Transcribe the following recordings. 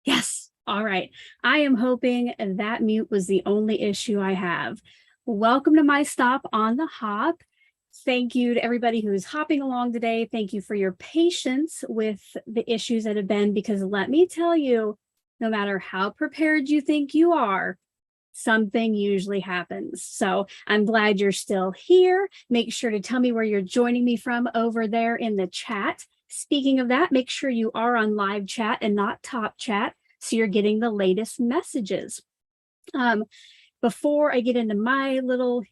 Yes. All right. I am hoping that mute was the only issue I have. Welcome to my stop on the hop. Thank you to everybody who is hopping along today. Thank you for your patience with the issues that have been, because let me tell you, no matter how prepared you think you are, something usually happens. So I'm glad you're still here. Make sure to tell me where you're joining me from over there in the chat. Speaking of that, make sure you are on live chat and not top chat, so you're getting the latest messages. Before I get into my little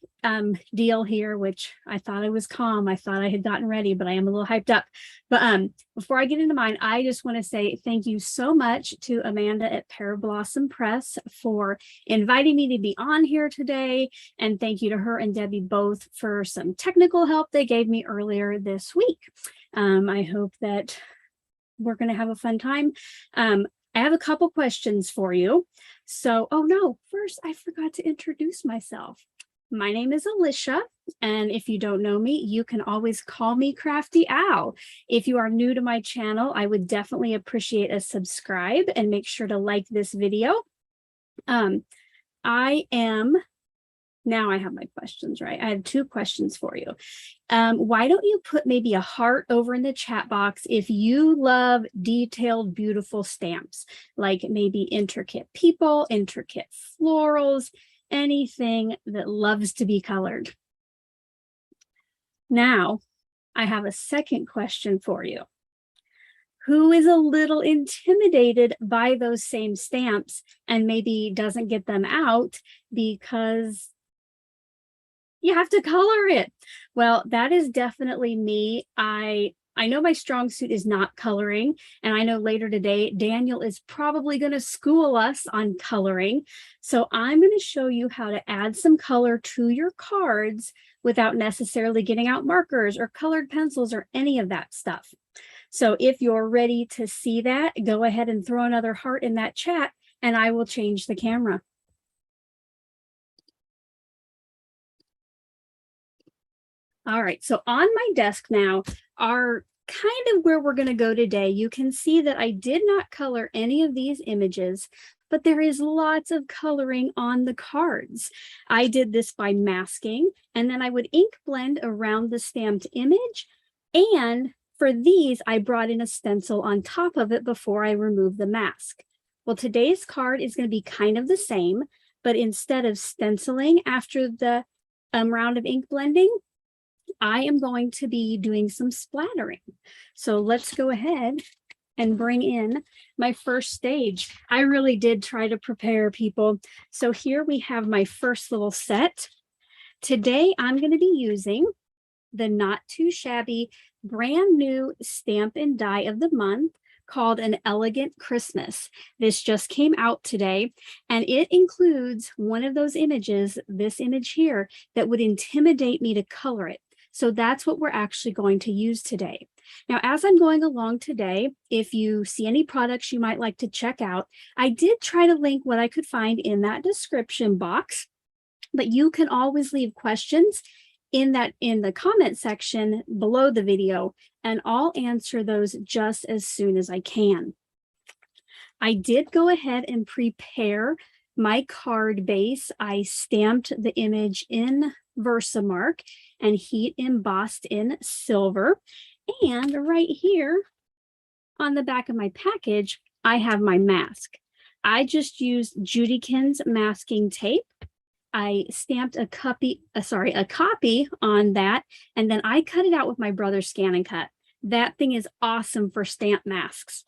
deal here, which I thought I was calm, I thought I had gotten ready, but I am a little hyped up. But before I get into mine, I just want to say thank you so much to Amanda at Pear Blossom Press for inviting me to be on here today. And thank you to her and Debbie both for some technical help they gave me earlier this week. I hope that we're going to have a fun time. I have a couple questions for you. So, oh no, first I forgot to introduce myself. My name is Alicia, and if you don't know me, you can always call me Crafty Owl. If you are new to my channel, I would definitely appreciate a subscribe and make sure to like this video. Now I have my questions, right? I have two questions for you. Why don't you put maybe a heart over in the chat box if you love detailed, beautiful stamps, like maybe intricate people, intricate florals, anything that loves to be colored. Now, I have a second question for you. Who is a little intimidated by those same stamps and maybe doesn't get them out because you have to color it? Well, that is definitely me. I know my strong suit is not coloring, and I know later today Daniel is probably going to school us on coloring. So I'm going to show you how to add some color to your cards without necessarily getting out markers or colored pencils or any of that stuff. So if you're ready to see that, go ahead and throw another heart in that chat and I will change the camera. All right, so on my desk now are kind of where we're going to go today. You can see that I did not color any of these images, but there is lots of coloring on the cards. I did this by masking, and then I would ink blend around the stamped image. And for these, I brought in a stencil on top of it before I removed the mask. Well, today's card is going to be kind of the same, but instead of stenciling after the round of ink blending, I am going to be doing some splattering. So let's go ahead and bring in my first stage. I really did try to prepare, people. So here we have my first little set. Today I'm going to be using the Not Too Shabby brand new stamp and die of the month called An Elegant Christmas. This just came out today, and it includes one of those images, this image here, that would intimidate me to color it. So that's what we're actually going to use today. Now, as I'm going along today, if you see any products you might like to check out, I did try to link what I could find in that description box, but you can always leave questions in the comment section below the video, and I'll answer those just as soon as I can. I did go ahead and prepare my card base. I stamped the image in Versamark and heat embossed in silver. And right here on the back of my package, I have my mask. I just used Judykins masking tape. I stamped a copy on that, and then I cut it out with my brother's Scan and Cut. That thing is awesome for stamp masks.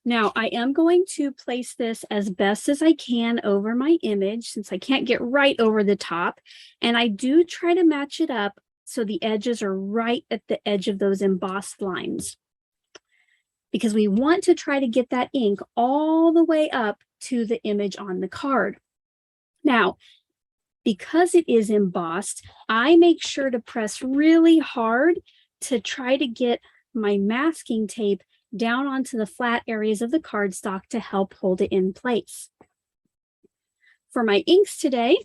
Now, I am going to place this as best as I can over my image since I can't get right over the top. And I do try to match it up so the edges are right at the edge of those embossed lines, because we want to try to get that ink all the way up to the image on the card. Now, because it is embossed, I make sure to press really hard to try to get my masking tape down onto the flat areas of the cardstock to help hold it in place. For my inks today,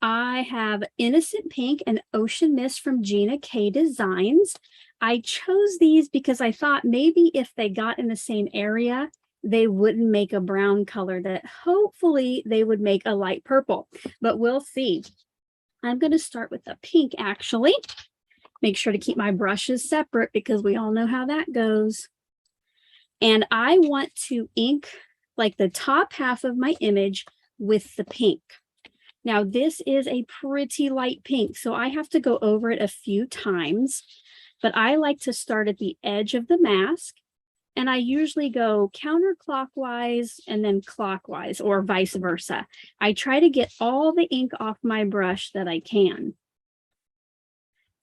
I have Innocent Pink and Ocean Mist from Gina K Designs. I chose these because I thought maybe if they got in the same area, they wouldn't make a brown color, that hopefully they would make a light purple, but we'll see. I'm going to start with the pink actually. Make sure to keep my brushes separate because we all know how that goes. And I want to ink like the top half of my image with the pink. Now this is a pretty light pink, so I have to go over it a few times, but I like to start at the edge of the mask. And I usually go counterclockwise and then clockwise or vice versa. I try to get all the ink off my brush that I can.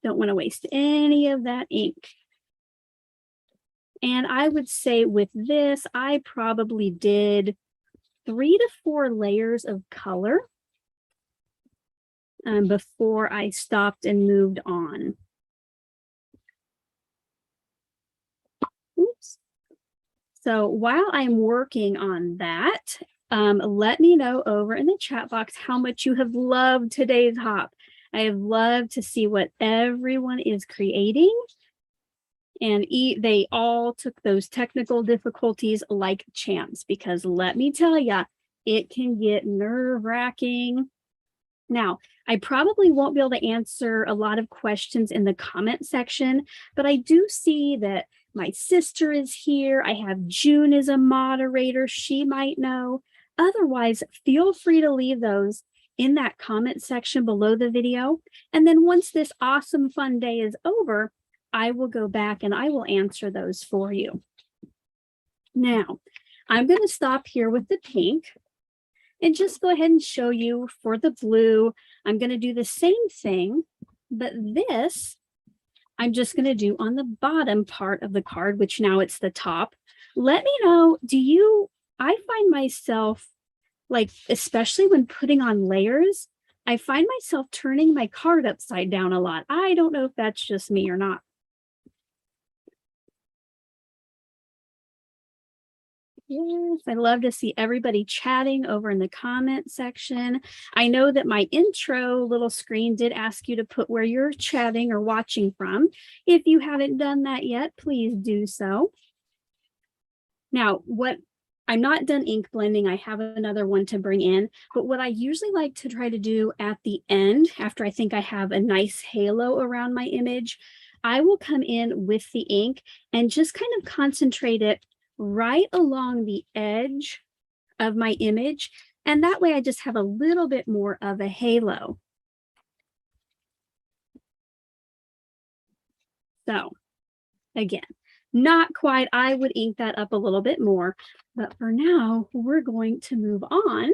Don't want to waste any of that ink. And I would say with this, I probably did 3 to 4 layers of color before I stopped and moved on. Oops. So while I'm working on that, let me know over in the chat box how much you have loved today's hop. I have loved to see what everyone is creating. And they all took those technical difficulties like champs, because let me tell you, it can get nerve-wracking. Now, I probably won't be able to answer a lot of questions in the comment section, but I do see that my sister is here. I have June as a moderator. She might know. Otherwise, feel free to leave those in that comment section below the video. And then once this awesome fun day is over, I will go back and I will answer those for you. Now, I'm going to stop here with the pink and just go ahead and show you for the blue. I'm going to do the same thing, but this I'm just going to do on the bottom part of the card, which now it's the top. Let me know, I find myself, like, especially when putting on layers, I find myself turning my card upside down a lot. I don't know if that's just me or not. Yes, I love to see everybody chatting over in the comment section. I know that my intro little screen did ask you to put where you're chatting or watching from. If you haven't done that yet, please do so. Now, I'm not done ink blending. I have another one to bring in, but what I usually like to try to do at the end, after I think I have a nice halo around my image, I will come in with the ink and just kind of concentrate it right along the edge of my image. And that way I just have a little bit more of a halo. So again, not quite, I would ink that up a little bit more, but for now we're going to move on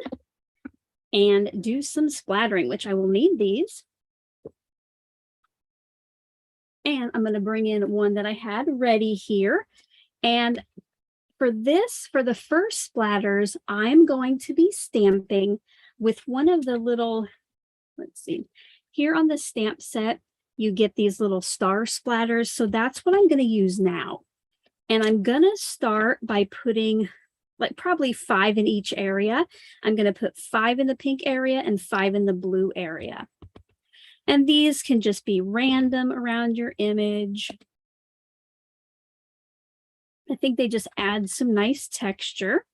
and do some splattering, which I will need these. And I'm going to bring in one that I had ready here. And for the first splatters, I'm going to be stamping with one of the little, let's see, here on the stamp set, you get these little star splatters. So that's what I'm going to use now. And I'm going to start by putting like probably 5 in each area. I'm going to put 5 in the pink area and 5 in the blue area. And these can just be random around your image. I think they just add some nice texture.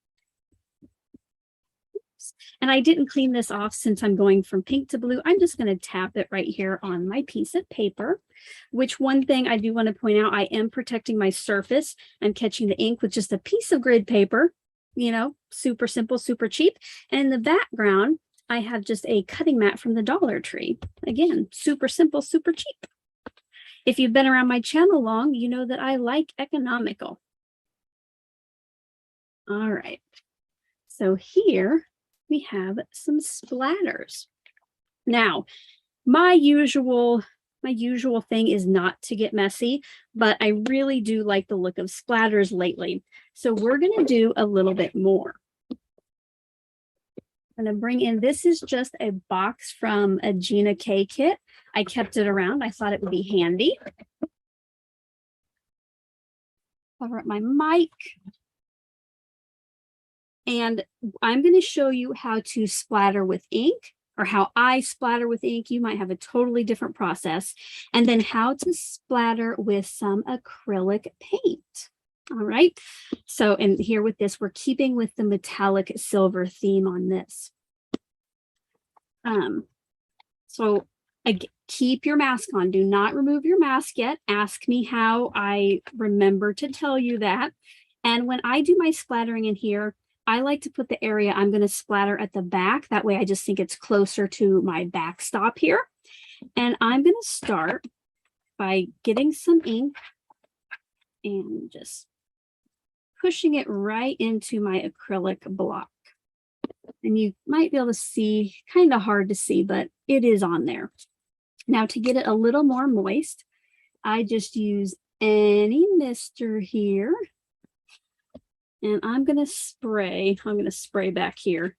Oops. And I didn't clean this off since I'm going from pink to blue. I'm just going to tap it right here on my piece of paper, which one thing I do want to point out, I am protecting my surface. I'm catching the ink with just a piece of grid paper, you know, super simple, super cheap. And in the background, I have just a cutting mat from the Dollar Tree. Again, super simple, super cheap. If you've been around my channel long, you know that I like economical. All right, so here we have some splatters. Now, my usual thing is not to get messy, but I really do like the look of splatters lately. So we're going to do a little bit more. I'm going to bring in, this is just a box from a Gina K kit. I kept it around. I thought it would be handy. Cover up my mic. And I'm going to show you how to splatter with ink, or how I splatter with ink. You might have a totally different process. And then how to splatter with some acrylic paint. All right. So, and here with this, we're keeping with the metallic silver theme on this. So keep your mask on. Do not remove your mask yet. Ask me how. I remember to tell you that. And when I do my splattering in here, I like to put the area I'm going to splatter at the back. That way I just think it's closer to my backstop here. And I'm going to start by getting some ink and just pushing it right into my acrylic block. And you might be able to see, kind of hard to see, but it is on there. Now to get it a little more moist, I just use any mister here. And I'm going to spray back here.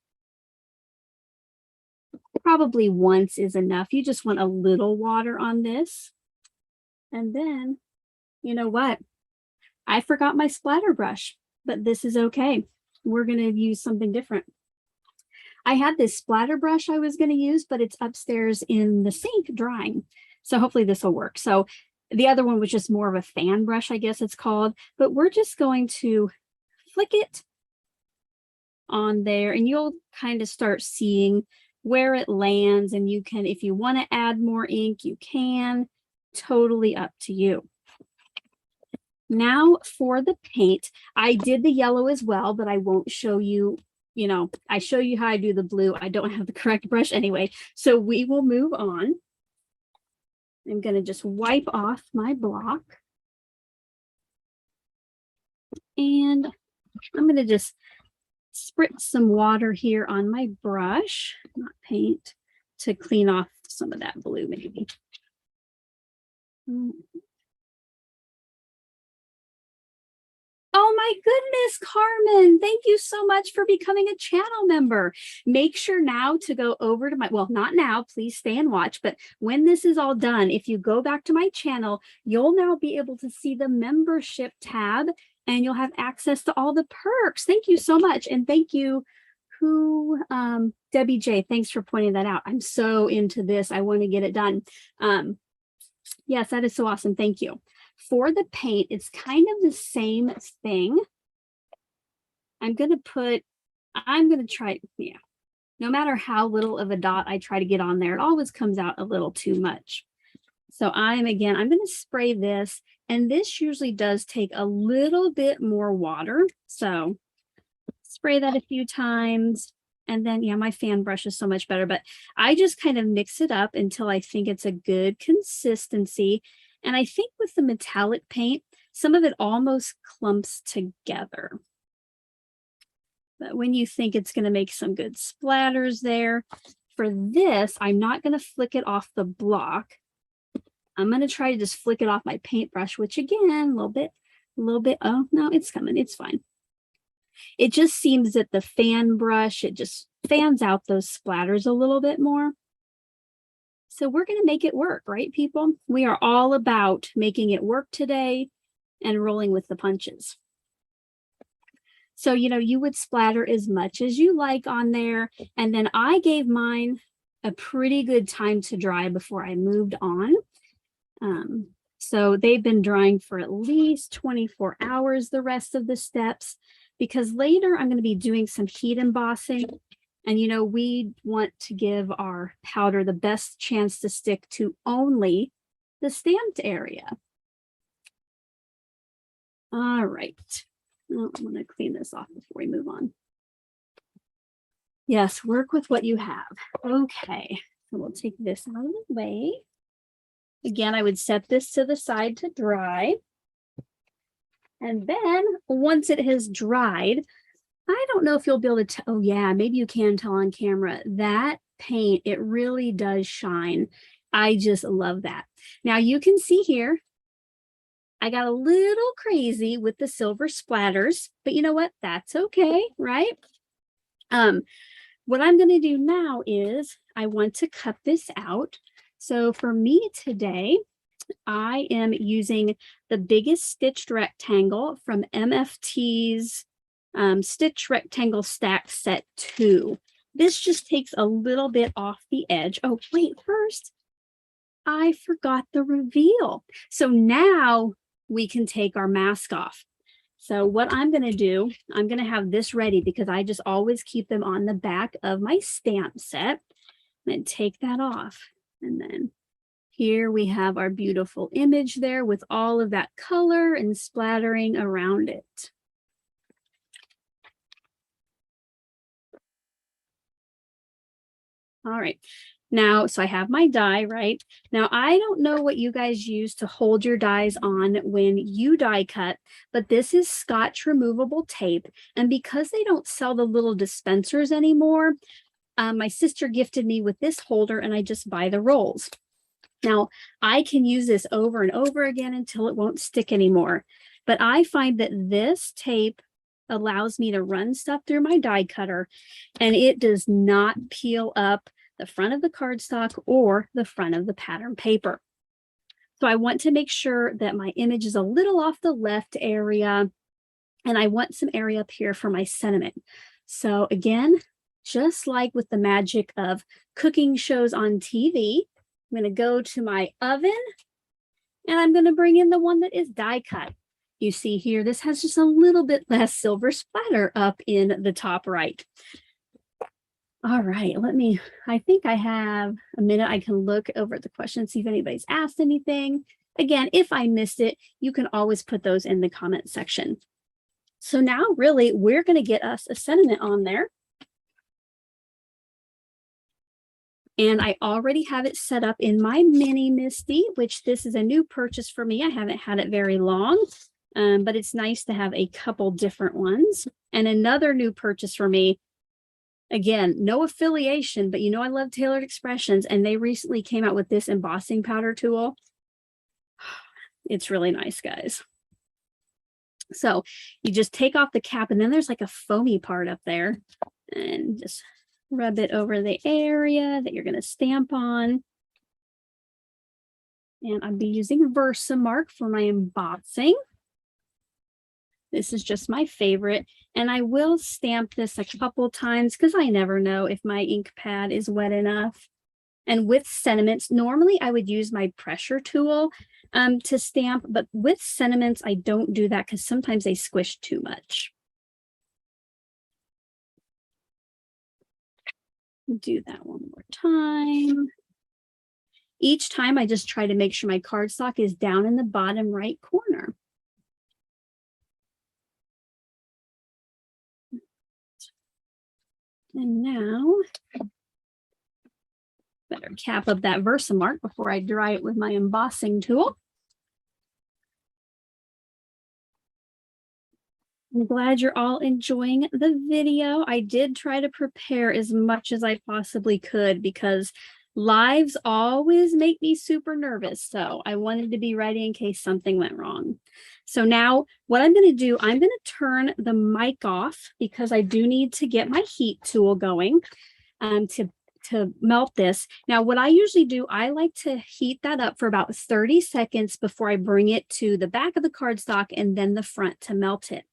Probably once is enough. You just want a little water on this. And then, you know what? I forgot my splatter brush, but this is okay. We're going to use something different. I had this splatter brush I was going to use, but it's upstairs in the sink drying. So hopefully this will work. So the other one was just more of a fan brush, I guess it's called, but we're just going to flick it on there and you'll kind of start seeing where it lands. And you can, if you want to add more ink, you can. Totally up to you. Now for the paint, I did the yellow as well, but I won't show you. You know, I show you how I do the blue. I don't have the correct brush anyway. So we will move on. I'm going to just wipe off my block. And I'm going to just spritz some water here on my brush, not paint, to clean off some of that blue maybe. Oh my goodness, Carmen, thank you so much for becoming a channel member. Make sure now to go over to my, well, not now, please stay and watch, but when this is all done, if you go back to my channel, you'll now be able to see the membership tab and you'll have access to all the perks. Thank you so much. And thank you, Debbie J, thanks for pointing that out. I'm so into this. I want to get it done. Yes, that is so awesome. Thank you. For the paint, it's kind of the same thing. I'm going to try, yeah. No matter how little of a dot I try to get on there, it always comes out a little too much. So I'm going to spray this, and this usually does take a little bit more water. So spray that a few times. And then, yeah, my fan brush is so much better, but I just kind of mix it up until I think it's a good consistency. And I think with the metallic paint, some of it almost clumps together. But when you think it's going to make some good splatters there, for this, I'm not going to flick it off the block. I'm going to try to just flick it off my paintbrush, which again, a little bit, oh, no, it's coming. It's fine. It just seems that the fan brush, it just fans out those splatters a little bit more. So we're going to make it work, right, people? We are all about making it work today and rolling with the punches. So, you know, you would splatter as much as you like on there. And then I gave mine a pretty good time to dry before I moved on. So they've been drying for at least 24 hours, the rest of the steps, because later I'm going to be doing some heat embossing. And, you know, we want to give our powder the best chance to stick to only the stamped area. All right. Oh, I'm going to clean this off before we move on. Yes, work with what you have. Okay, so we'll take this out of the way. Again, I would set this to the side to dry. And then once it has dried, I don't know if you'll be able to, oh yeah, maybe you can tell on camera, that paint, it really does shine. I just love that. Now you can see here, I got a little crazy with the silver splatters, but you know what? That's okay, right? What I'm going to do now is I want to cut this out. So for me today, I am using the biggest stitched rectangle from MFT's Stitch Rectangle Stack Set 2. This just takes a little bit off the edge. Oh, wait, first, I forgot the reveal. So now we can take our mask off. So what I'm going to do, I'm going to have this ready because I just always keep them on the back of my stamp set. And take that off. And then here we have our beautiful image there with all of that color and splattering around it. All right. Now, so I have my die, right? Now, I don't know what you guys use to hold your dies on when you die cut, but this is Scotch removable tape. And because they don't sell the little dispensers anymore, my sister gifted me with this holder and I just buy the rolls. Now, I can use this over and over again until it won't stick anymore. But I find that this tape allows me to run stuff through my die cutter and it does not peel up the front of the cardstock or the front of the pattern paper. So I want to make sure that my image is a little off the left area and I want some area up here for my sentiment. So again, just like with the magic of cooking shows on TV, I'm going to go to my oven and I'm going to bring in the one that is die cut. You see here, this has just a little bit less silver splatter up in the top right. All right, I think I have a minute. I can look over at the questions, see if anybody's asked anything. Again, if I missed it, you can always put those in the comment section. So now really, we're going to get us a sentiment on there. And I already have it set up in my mini MISTI, which this is a new purchase for me. I haven't had it very long, but it's nice to have a couple different ones. And another new purchase for me, again, no affiliation, but you know I love Tailored Expressions, and they recently came out with this embossing powder tool. It's really nice, guys. So you just take off the cap, and then there's like a foamy part up there, and just rub it over the area that you're going to stamp on. And I'll be using Versamark for my embossing. This is just my favorite. And I will stamp this a couple times because I never know if my ink pad is wet enough. And with sentiments, normally I would use my pressure tool to stamp, but with sentiments, I don't do that because sometimes they squish too much. Do that one more time. Each time I just try to make sure my cardstock is down in the bottom right corner. And now, better cap up that Versamark before I dry it with my embossing tool. I'm glad you're all enjoying the video. I did try to prepare as much as I possibly could because lives always make me super nervous. So I wanted to be ready in case something went wrong. So now what I'm going to do, I'm going to turn the mic off because I do need to get my heat tool going to melt this. Now, what I usually do, I like to heat that up for about 30 seconds before I bring it to the back of the cardstock and then the front to melt it.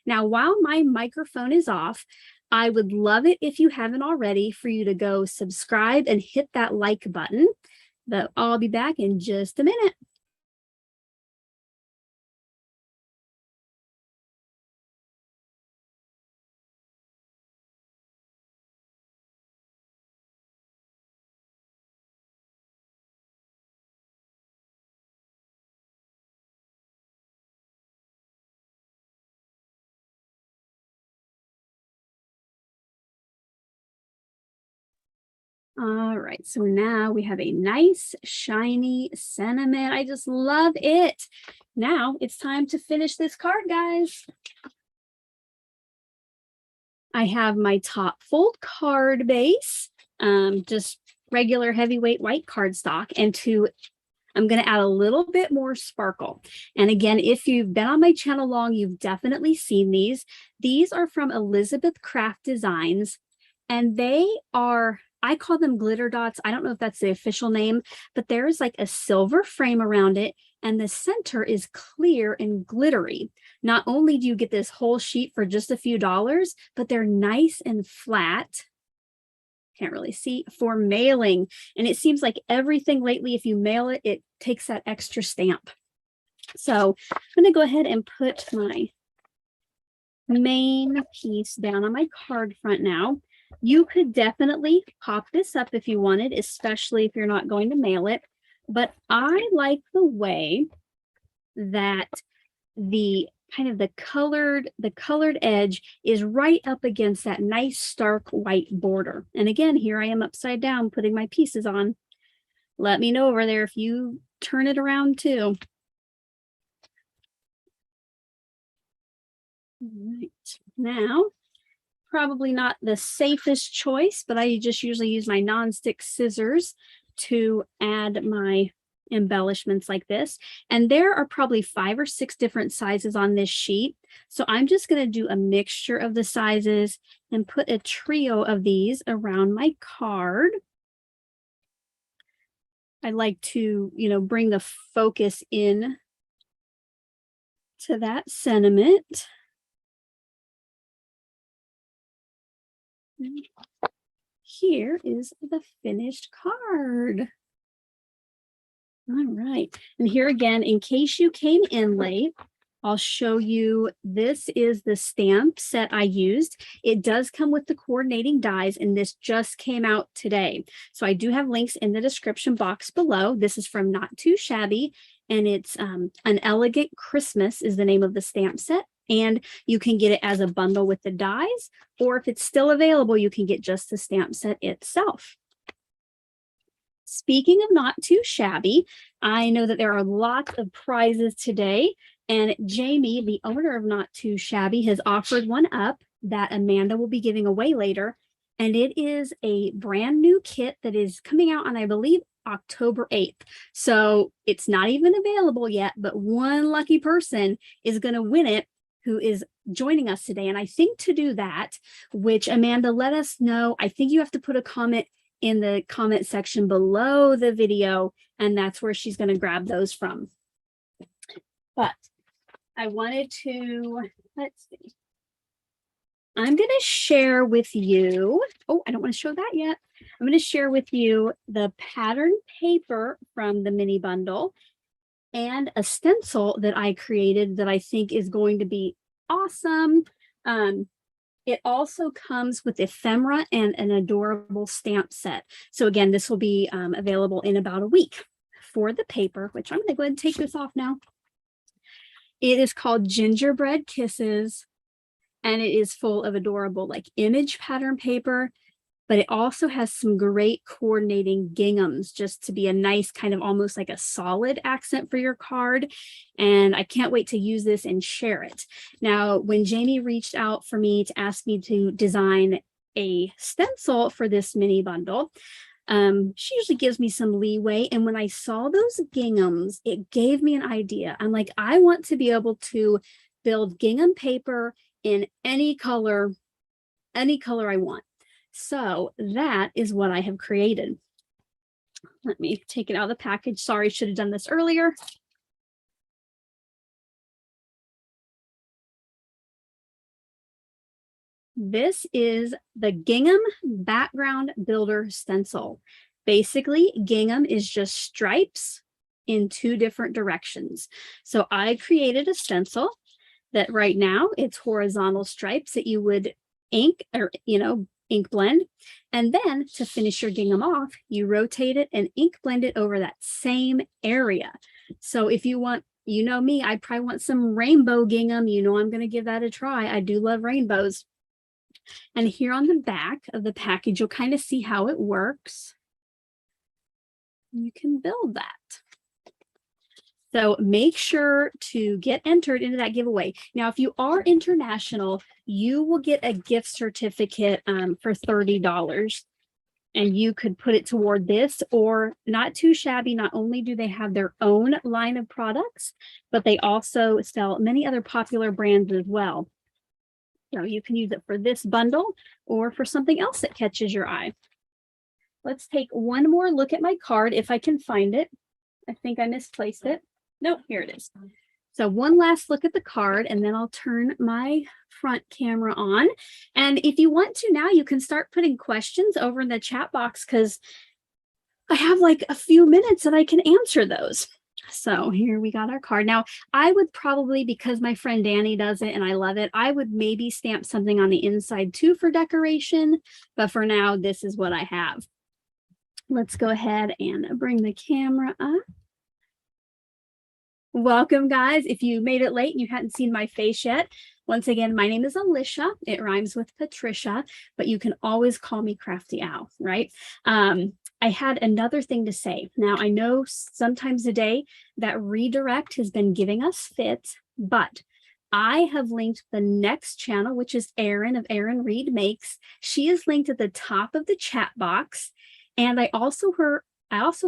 Now, while my microphone is off, I would love it if you haven't already for you to go subscribe and hit that like button. But I'll be back in just a minute. All right, so now we have a nice shiny sentiment. I just love it. Now it's time to finish this card, guys. I have my top fold card base, just regular heavyweight white cardstock, and I'm going to add a little bit more sparkle. And again, if you've been on my channel long, you've definitely seen these. These are from Elizabeth Craft Designs, and they are, I call them glitter dots. I don't know if that's the official name, but there's like a silver frame around it and the center is clear and glittery. Not only do you get this whole sheet for just a few dollars, but they're nice and flat. Can't really see, for mailing. And it seems like everything lately, if you mail it, it takes that extra stamp. So I'm going to go ahead and put my main piece down on my card front now. You could definitely pop this up if you wanted, especially if you're not going to mail it. But I like the way that the kind of the colored edge is right up against that nice stark white border. And again, here I am upside down putting my pieces on. Let me know over there if you turn it around too. All right, now, probably not the safest choice, but I just usually use my nonstick scissors to add my embellishments like this. And there are probably 5 or 6 different sizes on this sheet. So I'm just going to do a mixture of the sizes and put a trio of these around my card. I like to, bring the focus in to that sentiment. Here is the finished card. All right. And here again, in case you came in late, I'll show you, this is the stamp set I used. It does come with the coordinating dies, and this just came out today. So I do have links in the description box below. This is from Not Too Shabby, and it's An Elegant Christmas is the name of the stamp set. And you can get it as a bundle with the dies, or if it's still available, you can get just the stamp set itself. Speaking of Not Too Shabby, I know that there are lots of prizes today, and Jamie, the owner of Not Too Shabby, has offered one up that Amanda will be giving away later, and it is a brand new kit that is coming out on, I believe, October 8th. So it's not even available yet, but one lucky person is going to win it who is joining us today. And I think to do that, which Amanda let us know, I think you have to put a comment in the comment section below the video, and that's where she's going to grab those from. But I wanted to, let's see. I'm going to share with you, oh, I don't want to show that yet. I'm going to share with you the pattern paper from the mini bundle and a stencil that I created that I think is going to be awesome. It also comes with ephemera and an adorable stamp set. So again, this will be available in about a week. For the paper, which I'm going to go ahead and take this off now. It is called Gingerbread Kisses, and it is full of adorable like image pattern paper, but it also has some great coordinating ginghams just to be a nice kind of almost like a solid accent for your card. And I can't wait to use this and share it. Now, when Jamie reached out for me to ask me to design a stencil for this mini bundle, she usually gives me some leeway. And when I saw those ginghams, it gave me an idea. I'm like, I want to be able to build gingham paper in any color I want. So that is what I have created. Let me take it out of the package. Sorry, should have done this earlier. This is the Gingham Background Builder Stencil. Basically, gingham is just stripes in 2 different directions. So I created a stencil that right now it's horizontal stripes that you would ink or, ink blend. And then to finish your gingham off, you rotate it and ink blend it over that same area. So if you want, me, I probably want some rainbow gingham. I'm going to give that a try. I do love rainbows. And here on the back of the package, you'll kind of see how it works. You can build that. So make sure to get entered into that giveaway. Now, if you are international, you will get a gift certificate for $30. And you could put it toward this, or Not Too Shabby. Not only do they have their own line of products, but they also sell many other popular brands as well. You can use it for this bundle or for something else that catches your eye. Let's take one more look at my card if I can find it. I think I misplaced it. Nope, here it is. So one last look at the card, and then I'll turn my front camera on. And if you want to now, you can start putting questions over in the chat box because I have like a few minutes and I can answer those. So here we got our card. Now, I would probably, because my friend Danny does it and I love it, I would maybe stamp something on the inside too for decoration. But for now, this is what I have. Let's go ahead and bring the camera up. Welcome, guys. If you made it late and you hadn't seen my face yet, once again, my name is Alicia. It rhymes with Patricia, but you can always call me Crafty Owl, right? I had another thing to say. Now, I know sometimes today that redirect has been giving us fits, but I have linked the next channel, which is Erin of Erin Reed Makes. She is linked at the top of the chat box. And I also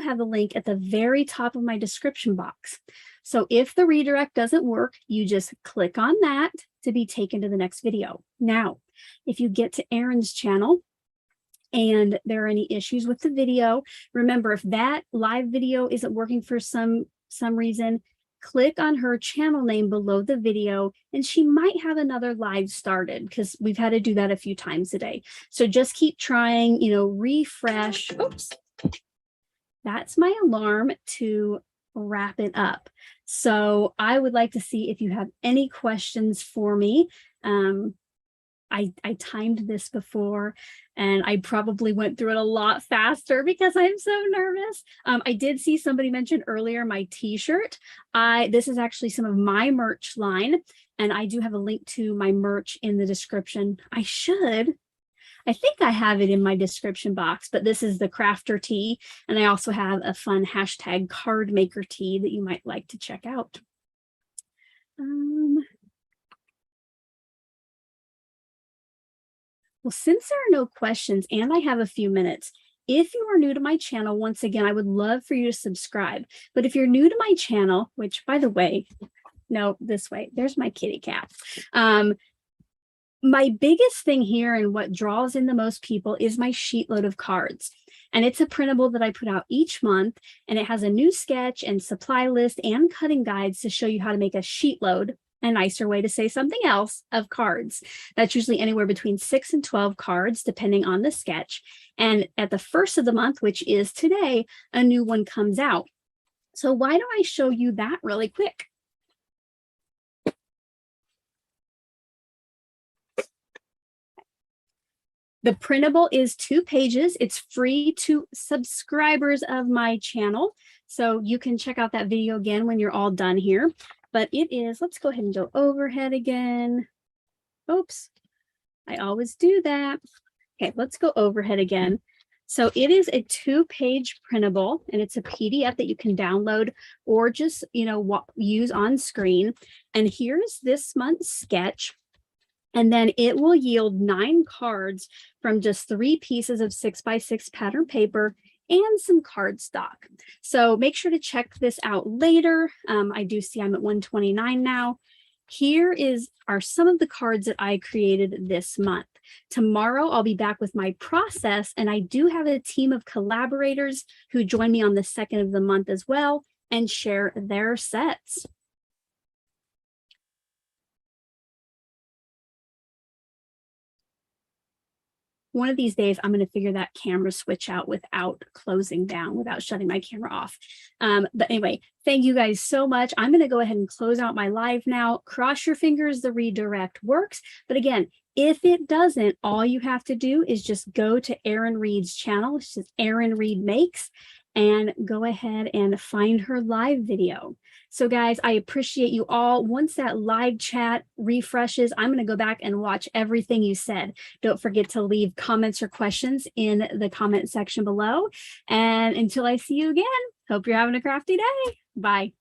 have the link at the very top of my description box. So if the redirect doesn't work, you just click on that to be taken to the next video. Now, if you get to Erin's channel and there are any issues with the video, remember, if that live video isn't working for some reason, click on her channel name below the video and she might have another live started, because we've had to do that a few times a day. So just keep trying, refresh. Oops. That's my alarm to wrap it up. So I would like to see if you have any questions for me. I timed this before and I probably went through it a lot faster because I'm so nervous. I did see somebody mention earlier my t-shirt. This is actually some of my merch line, and I do have a link to my merch in the description. I think I have it in my description box, but this is the crafter tee. And I also have a fun hashtag card maker tee that you might like to check out. Well, since there are no questions and I have a few minutes, if you are new to my channel, once again, I would love for you to subscribe. But if you're new to my channel, which by the way, no, this way, there's my kitty cat. My biggest thing here and what draws in the most people is my sheet load of cards. And it's a printable that I put out each month, and it has a new sketch and supply list and cutting guides to show you how to make a sheet load, a nicer way to say something else, of cards. That's usually anywhere between 6 and 12 cards, depending on the sketch. And at the first of the month, which is today, a new one comes out. So why don't I show you that really quick? The printable is 2 pages. It's free to subscribers of my channel. So you can check out that video again when you're all done here. But it is, let's go ahead and go overhead again. Oops, I always do that. Okay, let's go overhead again. So it is a 2-page printable, and it's a PDF that you can download or just, use on screen. And here's this month's sketch. And then it will yield 9 cards from just 3 pieces of 6x6 pattern paper and some cardstock. So make sure to check this out later. I do see I'm at 129 now. Here are some of the cards that I created this month. Tomorrow, I'll be back with my process, and I do have a team of collaborators who join me on the 2nd of the month as well and share their sets. One of these days, I'm going to figure that camera switch out without closing down, without shutting my camera off. But anyway, thank you guys so much. I'm going to go ahead and close out my live now. Cross your fingers the redirect works. But again, if it doesn't, all you have to do is just go to Erin Reed's channel. It's just Erin Reed Makes, and go ahead and find her live video. So guys, I appreciate you all. Once that live chat refreshes, I'm going to go back and watch everything you said. Don't forget to leave comments or questions in the comment section below. And until I see you again, hope you're having a crafty day. Bye.